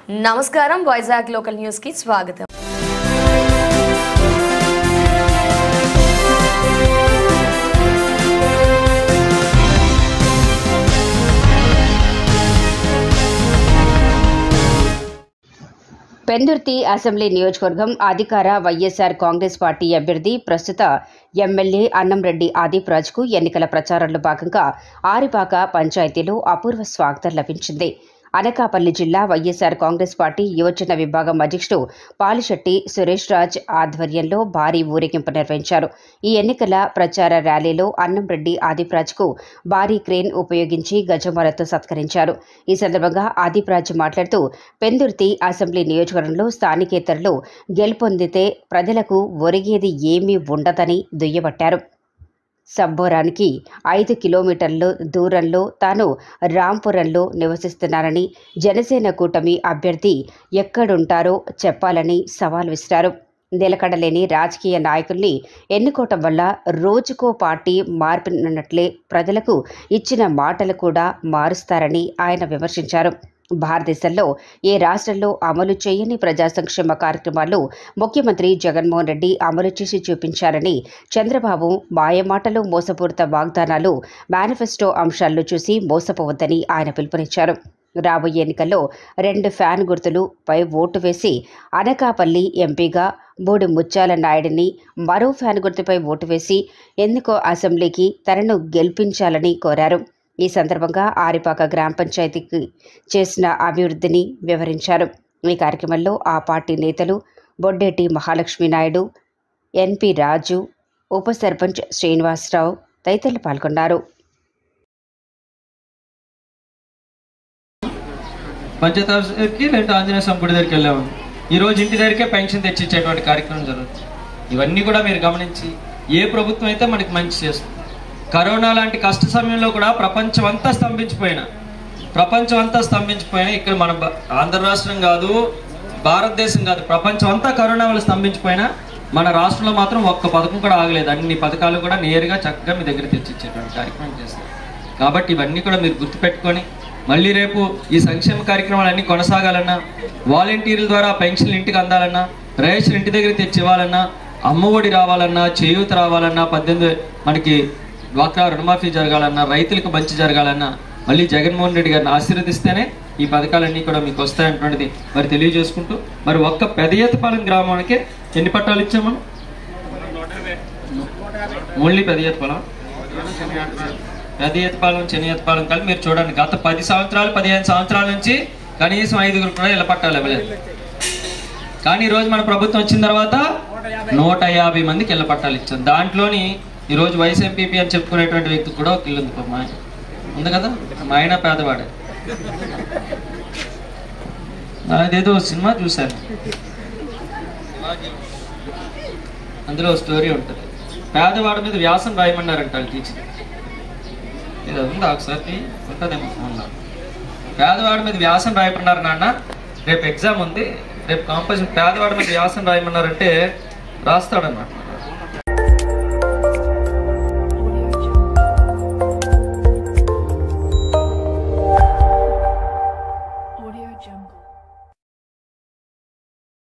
నమస్కారం, Vizag local news కి స్వాగతం. పెందుర్తి అసెంబ్లీ నియోజకవర్గం అధికార వైఎస్ఆర్ కాంగ్రెస్ పార్టీ అభ్యర్థి ప్రస్తుత ఎమ్మెల్యే అన్నంరెడ్డి ఆదిప్ రాజ్కు ఎన్నికల ప్రచారంలో భాగంగా ఆరిపాక పంచాయతీలో అపూర్వ స్వాగతం లభించింది. అనకాపల్లి జిల్లా వైఎస్ఆర్ కాంగ్రెస్ పార్టీ యువజన విభాగం అధ్యక్షుడు పాలిశెట్టి సురేష్ రాజ్ ఆధ్వర్యంలో భారీ ఊరేగింపు నిర్వహించారు. ఈ ఎన్నికల ప్రచార ర్యాలీలో అన్నంరెడ్డి ఆదిప్ రాజ్కు భారీ క్రేన్ ఉపయోగించి గజమాలతో సత్కరించారు. ఈ సందర్భంగా ఆదిప్ రాజ్ మాట్లాడుతూ పెందుర్తి అసెంబ్లీ నియోజకవర్గంలో స్థానికేతరులు గెలుపొందితే ప్రజలకు ఒరిగేది ఏమీ ఉండదని దుయ్యబట్టారు. సబ్బోరానికి 5 కిలోమీటర్ల దూరంలో తాను రాంపురంలో నివసిస్తున్నానని, జనసేన కూటమి అభ్యర్థి ఎక్కడుంటారో చెప్పాలని సవాల్ విసిరారు. నిలకడలేని రాజకీయ నాయకుల్ని ఎన్నుకోవటం వల్ల రోజుకో పార్టీ మార్పినట్లే ప్రజలకు ఇచ్చిన మాటలు కూడా మారుస్తారని ఆయన విమర్శించారు. భారతదేశంలో ఏ రాష్ట్రంలో అమలు చేయని ప్రజా సంక్షేమ కార్యక్రమాలు ముఖ్యమంత్రి జగన్మోహన్ రెడ్డి అమలు చేసి చూపించారని, చంద్రబాబు మాయమాటలు, మోసపూరిత వాగ్దానాలు, మేనిఫెస్టో అంశాలను చూసి మోసపోవద్దని ఆయన పిలుపునిచ్చారు. రాబోయే ఎన్నికల్లో 2 ఫ్యాన్ గుర్తులపై ఓటు వేసి అనకాపల్లి ఎంపీగా బోడి ముత్యాల నాయుడిని, మరో ఫ్యాన్ గుర్తుపై ఓటు వేసి ఎందుకో అసెంబ్లీకి తనను గెలిపించాలని కోరారు. ఈ సందర్భంగా ఆరిపాక గ్రామ పంచాయతీకి చేసిన అభివృద్ధిని వివరించారు. ఈ కార్యక్రమంలో ఆ పార్టీ నేతలు బొడ్డేటి మహాలక్ష్మి నాయుడు, ఎన్పి రాజు, ఉప సర్పంచ్ శ్రీనివాసరావు తదితరులు పాల్గొన్నారు. పంచాయతీకి లేదంటే ఆంజనేయ స్వామి గుడి దగ్గరికి వెళ్ళాము. ఈరోజు ఇంటి దగ్గరికే పెన్షన్ తెచ్చిచ్చేటువంటి కార్యక్రమం జరుగుతుంది. ఇవన్నీ కూడా మీరు గమనించి ఏ ప్రభుత్వం అయితే మనకి మంచి చేస్తుంది. కరోనా లాంటి కష్ట సమయంలో కూడా ప్రపంచం అంతా స్తంభించిపోయినా ఇక్కడ మన ఆంధ్ర రాష్ట్రం కాదు, భారతదేశం కాదు, ప్రపంచం అంతా కరోనా వల్ల స్తంభించిపోయినా మన రాష్ట్రంలో మాత్రం ఒక్క పథకం కూడా ఆగలేదు. అన్ని పథకాలు కూడా నేరుగా చక్కగా మీ దగ్గర తెచ్చిచ్చేటువంటి కార్యక్రమం చేస్తారు. కాబట్టి ఇవన్నీ కూడా మీరు గుర్తుపెట్టుకొని మళ్ళీ రేపు ఈ సంక్షేమ కార్యక్రమాలన్నీ కొనసాగాలన్నా, వాలంటీర్ల ద్వారా పెన్షన్లు ఇంటికి అందాలన్నా, రేషన్ ఇంటి దగ్గర తెచ్చి ఇవ్వాలన్నా, అమ్మఒడి రావాలన్నా, చేయూత రావాలన్నా, 18 మనకి డ్వాక్రా రుణమాఫీ జరగాలన్నా, రైతులకు మంచి జరగాలన్నా మళ్ళీ జగన్మోహన్ రెడ్డి గారిని ఆశీర్వదిస్తేనే ఈ పథకాలన్నీ కూడా మీకు వస్తాయన్నటువంటిది మరి తెలియజేసుకుంటూ, మరి ఒక్క పెదయతపాలెం గ్రామానికి ఎన్ని పట్టాలు ఇచ్చాము? ఓన్లీ పెదయతపాలెం, చెనియతపాలెం కలిపి మీరు చూడండి. గత 10 సంవత్సరాలు 15 సంవత్సరాల నుంచి కనీసం 5 కూడా ఇళ్ల పట్టాలు ఇవ్వలేదు. కానీ ఈరోజు మన ప్రభుత్వం వచ్చిన తర్వాత 150 మందికి ఇళ్ల పట్టాలు ఇచ్చాం. దాంట్లోని ఈరోజు వైస్ ఎంపీపీ అని చెప్పుకునేటువంటి వ్యక్తికి కూడా ఒక ఇల్లు ఉంది కదా. మా ఆయన పేదవాడే. అదేదో సినిమా చూశాను, అందులో స్టోరీ ఉంటుంది. పేదవాడి మీద వ్యాసం రాయమన్నారంట వాళ్ళు టీచర్. ఇది ఉందా ఒకసారి ఉంటుందేమో ఫోన్లో. పేదవాడి మీద వ్యాసం రాయమన్నారు నాన్న, రేపు ఎగ్జామ్ ఉంది, రేపు కాంపోజిషన్ పేదవాడి మీద వ్యాసం రాయమన్నారంటే రాస్తాడన్నమాట.